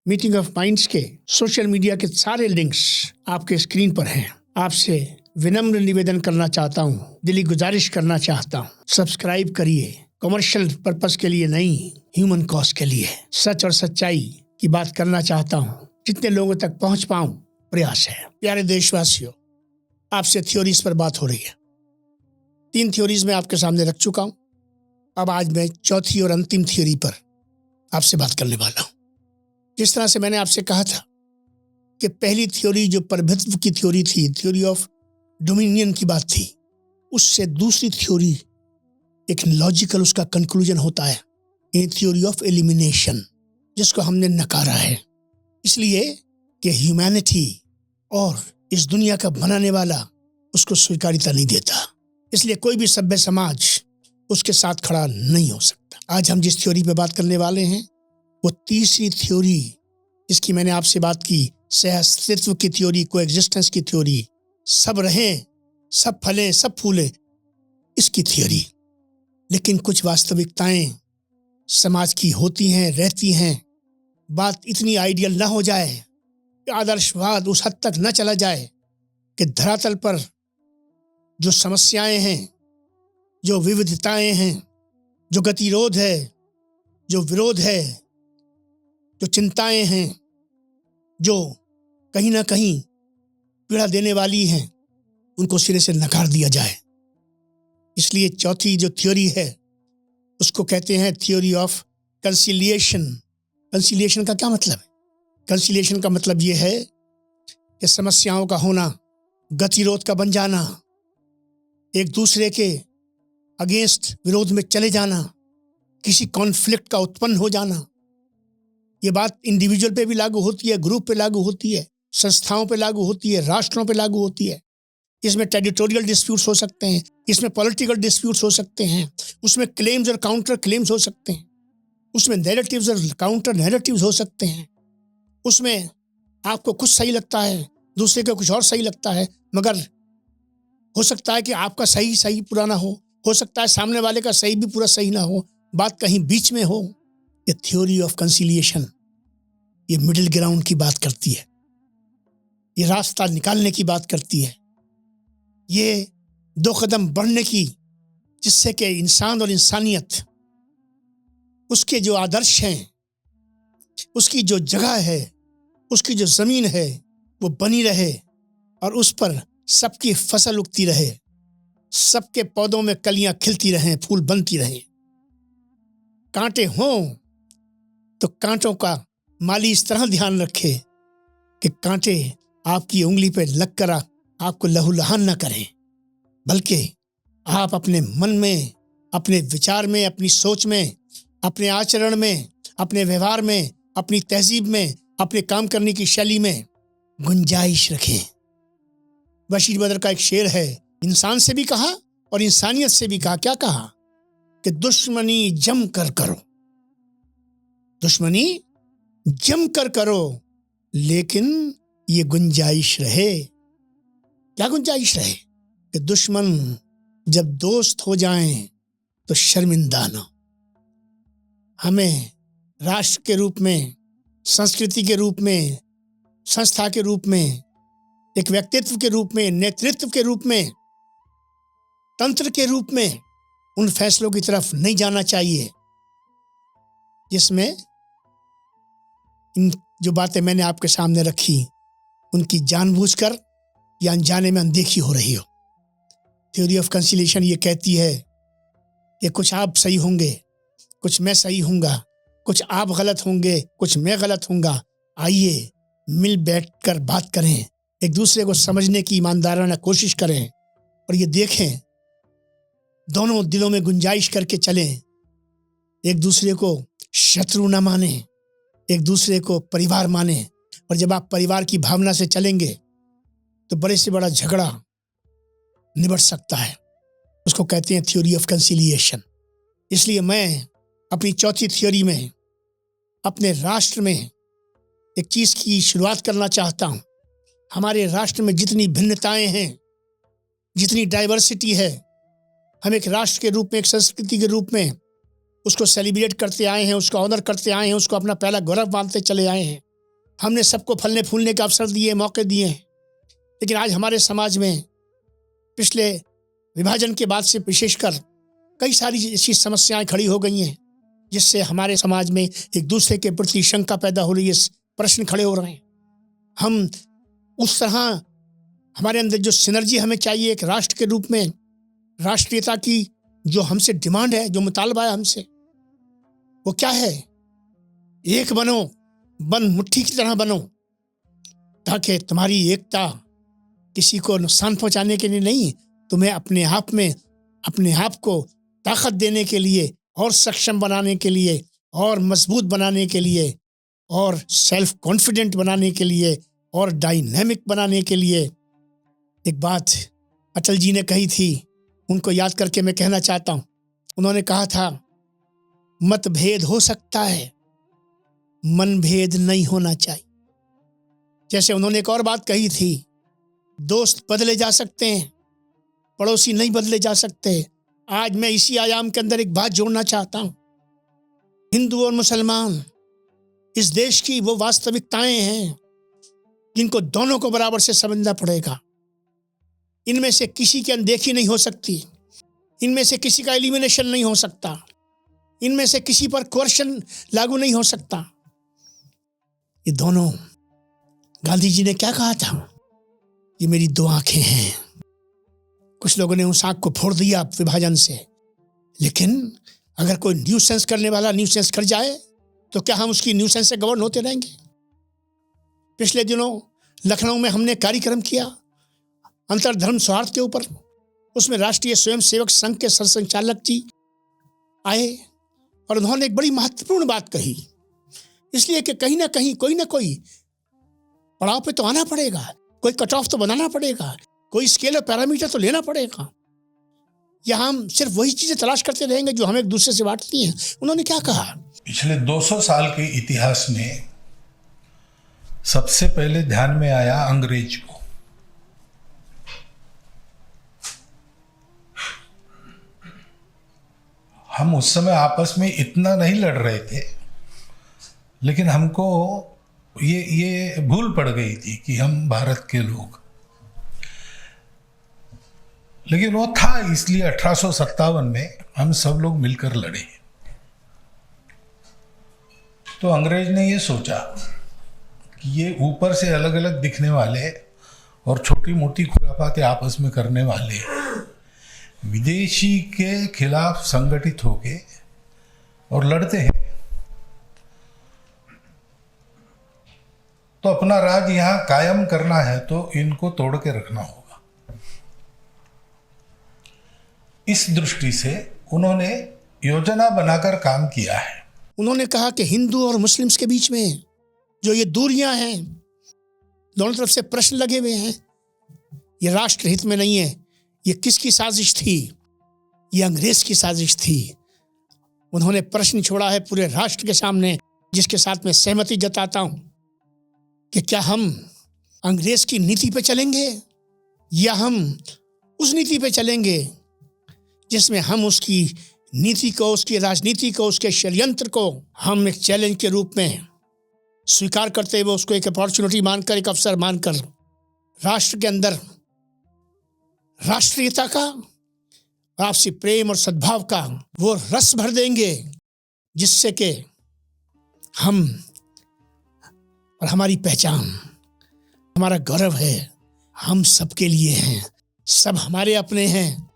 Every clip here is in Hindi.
मीटिंग ऑफ माइंड्स के सोशल मीडिया के सारे लिंक्स आपके स्क्रीन पर हैं। आपसे विनम्र निवेदन करना चाहता हूँ, दिली गुजारिश करना चाहता हूँ, सब्सक्राइब करिए। कमर्शियल पर्पस के लिए नहीं, ह्यूमन कॉज के लिए सच और सच्चाई की बात करना चाहता हूँ। जितने लोगों तक पहुँच पाऊँ प्रयास है। प्यारे देशवासियों, आपसे थ्योरीज पर बात हो रही है। 3 थ्योरीज मैं आपके सामने रख चुका हूँ। अब आज मैं चौथी और अंतिम थ्योरी पर आपसे बात करने वाला हूँ। जिस तरह से मैंने आपसे कहा था कि पहली थ्योरी जो प्रभुत्व की थ्योरी थी, थ्योरी ऑफ डोमिनियन की बात थी, उससे दूसरी थ्योरी एक लॉजिकल उसका कंक्लूजन होता है इन थ्योरी ऑफ एलिमिनेशन, जिसको हमने नकारा है इसलिए कि ह्यूमैनिटी और इस दुनिया का बनाने वाला उसको स्वीकार्यता नहीं देता। इसलिए कोई भी सभ्य समाज उसके साथ खड़ा नहीं हो सकता। आज हम जिस थ्योरी पे बात करने वाले हैं वो तीसरी थ्योरी, जिसकी मैंने आपसे बात की, सह-अस्तित्व की थ्योरी, कोएग्जिस्टेंस की थ्योरी, सब रहें, सब फलें, सब फूलें, इसकी थ्योरी। लेकिन कुछ वास्तविकताएं समाज की होती हैं, रहती हैं। बात इतनी आइडियल ना हो जाए कि आदर्शवाद उस हद तक न चला जाए कि धरातल पर जो समस्याएं हैं, जो विविधताएं हैं, जो गतिरोध है, जो विरोध है, जो चिंताएं हैं, जो कहीं ना कहीं पीड़ा देने वाली हैं, उनको सिरे से नकार दिया जाए। इसलिए चौथी जो थ्योरी है उसको कहते हैं थ्योरी ऑफ कंसिलिएशन। कंसिलिएशन का क्या मतलब है? कंसिलिएशन का मतलब ये है कि समस्याओं का होना, गतिरोध का बन जाना, एक दूसरे के अगेंस्ट विरोध में चले जाना, किसी कॉन्फ्लिक्ट का उत्पन्न हो जाना। ये बात इंडिविजुअल पे भी लागू होती है, ग्रुप पे लागू होती है, संस्थाओं पे लागू होती है, राष्ट्रों पे लागू होती है। इसमें टेरिटोरियल डिस्प्यूट्स हो सकते हैं, इसमें पॉलिटिकल डिस्प्यूट्स हो सकते हैं, उसमें क्लेम्स और काउंटर क्लेम्स हो सकते हैं, उसमें नैरेटिव्स और काउंटर नैरेटिव्स हो सकते हैं। उसमें आपको कुछ सही लगता है, दूसरे को कुछ और सही लगता है, मगर हो सकता है कि आपका सही पूरा ना हो सकता है सामने वाले का सही भी पूरा सही ना हो, बात कहीं बीच में हो। ये थ्योरी ऑफ कंसिलिएशन ये मिडिल ग्राउंड की बात करती है, ये रास्ता निकालने की बात करती है, ये 2 कदम बढ़ने की, जिससे कि इंसान और इंसानियत, उसके जो आदर्श हैं, उसकी जो जगह है, उसकी जो ज़मीन है, वो बनी रहे और उस पर सबकी फसल उगती रहे, सबके पौधों में कलियां खिलती रहें, फूल बनती रहें। कांटे हों तो कांटों का माली इस तरह ध्यान रखे कि कांटे आपकी उंगली पे लगकर आपको लहूलुहान न करें, बल्कि आप अपने मन में, अपने विचार में, अपनी सोच में, अपने आचरण में, अपने व्यवहार में, अपनी तहजीब में, अपने काम करने की शैली में गुंजाइश रखें। बशीर बदर का एक शेर है, इंसान से भी कहा और इंसानियत से भी कहा। क्या कहा? कि दुश्मनी जम कर करो, दुश्मनी जम कर करो, लेकिन ये गुंजाइश रहे। क्या गुंजाइश रहे? कि दुश्मन जब दोस्त हो जाएं तो शर्मिंदा ना। हमें राष्ट्र के रूप में, संस्कृति के रूप में, संस्था के रूप में, एक व्यक्तित्व के रूप में, नेतृत्व के रूप में, तंत्र के रूप में उन फैसलों की तरफ नहीं जाना चाहिए जिसमें इन जो बातें मैंने आपके सामने रखी उनकी जानबूझकर या अनजाने में अनदेखी हो रही हो। थ्योरी ऑफ कंसिलिएशन ये कहती है कि कुछ आप सही होंगे, कुछ मैं सही होऊंगा, कुछ आप गलत होंगे, कुछ मैं गलत होऊंगा। आइए मिल बैठकर बात करें, एक दूसरे को समझने की ईमानदाराना कोशिश करें और ये देखें, दोनों दिलों में गुंजाइश करके चलें, एक दूसरे को शत्रु न माने, एक दूसरे को परिवार माने। और जब आप परिवार की भावना से चलेंगे तो बड़े से बड़ा झगड़ा निबट सकता है। उसको कहते हैं थ्योरी ऑफ कंसिलिएशन। इसलिए मैं अपनी चौथी थ्योरी में अपने राष्ट्र में एक चीज़ की शुरुआत करना चाहता हूँ। हमारे राष्ट्र में जितनी भिन्नताएं हैं, जितनी डाइवर्सिटी है, हम एक राष्ट्र के रूप में, एक संस्कृति के रूप में उसको सेलिब्रेट करते आए हैं, उसको ऑनर करते आए हैं, उसको अपना पहला गौरव मानते चले आए हैं। हमने सबको फलने फूलने के अवसर दिए, मौके दिए हैं। लेकिन आज हमारे समाज में पिछले विभाजन के बाद से विशेषकर कई सारी ऐसी समस्याएं खड़ी हो गई हैं जिससे हमारे समाज में एक दूसरे के प्रति शंका पैदा हो रही है, प्रश्न खड़े हो रहे हैं। हम उस तरह हमारे अंदर जो सिनर्जी हमें चाहिए एक राष्ट्र के रूप में, राष्ट्रीयता की जो हमसे डिमांड है, जो मुतालबा है हमसे, वो क्या है? एक बनो, बंद मुट्ठी की तरह बनो, ताकि तुम्हारी एकता किसी को नुकसान पहुंचाने के लिए नहीं, तुम्हें अपने आप में अपने आप को ताकत देने के लिए और सक्षम बनाने के लिए और मजबूत बनाने के लिए और सेल्फ कॉन्फिडेंट बनाने के लिए और डायनेमिक बनाने के लिए। एक बात अटल जी ने कही थी, उनको याद करके मैं कहना चाहता हूँ। उन्होंने कहा था, मतभेद हो सकता है, मनभेद नहीं होना चाहिए। जैसे उन्होंने एक और बात कही थी, दोस्त बदले जा सकते हैं, पड़ोसी नहीं बदले जा सकते। आज मैं इसी आयाम के अंदर एक बात जोड़ना चाहता हूं। हिंदू और मुसलमान इस देश की वो वास्तविकताएं हैं जिनको दोनों को बराबर से समझना पड़ेगा। इनमें से किसी की अनदेखी नहीं हो सकती, इनमें से किसी का एलिमिनेशन नहीं हो सकता, इनमें से किसी पर कोर्शन लागू नहीं हो सकता। ये दोनों, गांधी जी ने क्या कहा था? ये मेरी दो आंखें हैं। कुछ लोगों ने उस आंख को फोड़ दिया विभाजन से, लेकिन अगर कोई न्यूसेंस करने वाला न्यूसेंस कर जाए तो क्या हम उसकी न्यूसेंस से गवर्न होते रहेंगे? पिछले दिनों लखनऊ में हमने कार्यक्रम किया अंतरधर्म सौहार्द के ऊपर। उसमें राष्ट्रीय स्वयंसेवक संघ के सरसंघचालक जी आए और उन्होंने एक बड़ी महत्वपूर्ण बात कही, इसलिए कि कहीं ना कहीं कोई ना कोई पड़ाव पे तो आना पड़ेगा, कोई कट ऑफ तो बनाना पड़ेगा, कोई स्केल और पैरामीटर तो लेना पड़ेगा। या हम सिर्फ वही चीजें तलाश करते रहेंगे जो हमें एक दूसरे से बांटती हैं? उन्होंने क्या कहा? पिछले 200 साल के इतिहास में सबसे पहले ध्यान में आया अंग्रेज को। हम उस समय आपस में इतना नहीं लड़ रहे थे, लेकिन हमको ये भूल पड़ गई थी कि हम भारत के लोग, लेकिन वो था, इसलिए 1857 में हम सब लोग मिलकर लड़े। तो अंग्रेज ने ये सोचा कि ये ऊपर से अलग अलग दिखने वाले और छोटी मोटी खुराफातें आपस में करने वाले विदेशी के खिलाफ संगठित होके और लड़ते हैं, तो अपना राज यहाँ कायम करना है तो इनको तोड़ के रखना होगा। इस दृष्टि से उन्होंने योजना बनाकर काम किया है। उन्होंने कहा कि हिंदू और मुस्लिम्स के बीच में जो ये दूरियां हैं, दोनों तरफ से प्रश्न लगे हुए हैं, ये राष्ट्र हित में नहीं है। ये किसकी साजिश थी? ये अंग्रेज की साजिश थी। उन्होंने प्रश्न छोड़ा है पूरे राष्ट्र के सामने, जिसके साथ मैं सहमति जताता हूं कि क्या हम अंग्रेज की नीति पे चलेंगे या हम उस नीति पे चलेंगे जिसमें हम उसकी नीति को, उसकी राजनीति को, उसके षड्यंत्र को हम एक चैलेंज के रूप में स्वीकार करते हुए उसको एक अपॉर्चुनिटी मानकर, एक अवसर मानकर राष्ट्र के अंदर राष्ट्रीयता का, आपसी प्रेम और सद्भाव का वो रस भर देंगे जिससे कि हम और हमारी पहचान, हमारा गौरव है, हम सबके लिए हैं, सब हमारे अपने हैं,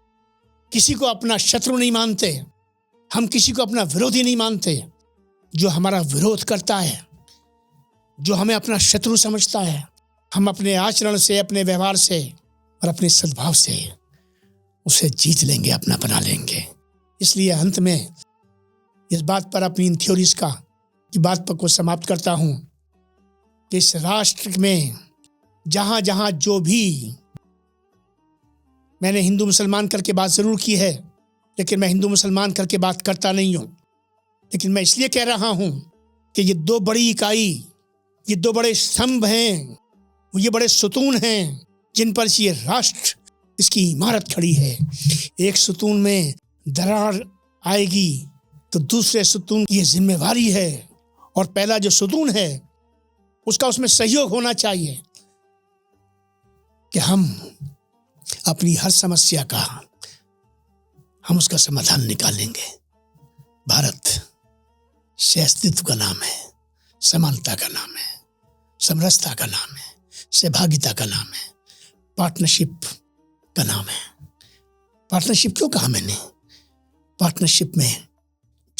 किसी को अपना शत्रु नहीं मानते, हम किसी को अपना विरोधी नहीं मानते। जो हमारा विरोध करता है, जो हमें अपना शत्रु समझता है, हम अपने आचरण से, अपने व्यवहार से और अपने सद्भाव से उसे जीत लेंगे, अपना बना लेंगे। इसलिए अंत में इस बात पर, अपनी इन थ्योरीज की बात पर को समाप्त करता हूँ कि इस राष्ट्र में जहाँ जहाँ जो भी, मैंने हिंदू मुसलमान करके बात ज़रूर की है, लेकिन मैं हिंदू मुसलमान करके बात करता नहीं हूँ। लेकिन मैं इसलिए कह रहा हूँ कि ये दो बड़ी इकाई, ये दो बड़े स्तंभ हैं, ये बड़े सुतून हैं जिन पर ये राष्ट्र, इसकी इमारत खड़ी है। एक सुतून में दरार आएगी तो दूसरे सुतून की ये जिम्मेवारी है, और पहला जो सुतून है उसका उसमें सहयोग होना चाहिए कि हम अपनी हर समस्या का हम उसका समाधान निकालेंगे। भारत सहअस्तित्व का नाम है, समानता का नाम है, समरसता का नाम है, सहभागिता का नाम है, पार्टनरशिप का नाम है। पार्टनरशिप क्यों कहा मैंने? पार्टनरशिप में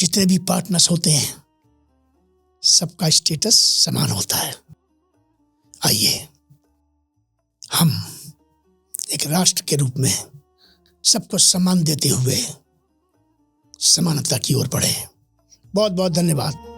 जितने भी पार्टनर्स होते हैं सबका स्टेटस समान होता है। आइए हम एक राष्ट्र के रूप में सबको सम्मान देते हुए समानता की ओर बढ़े। बहुत बहुत धन्यवाद।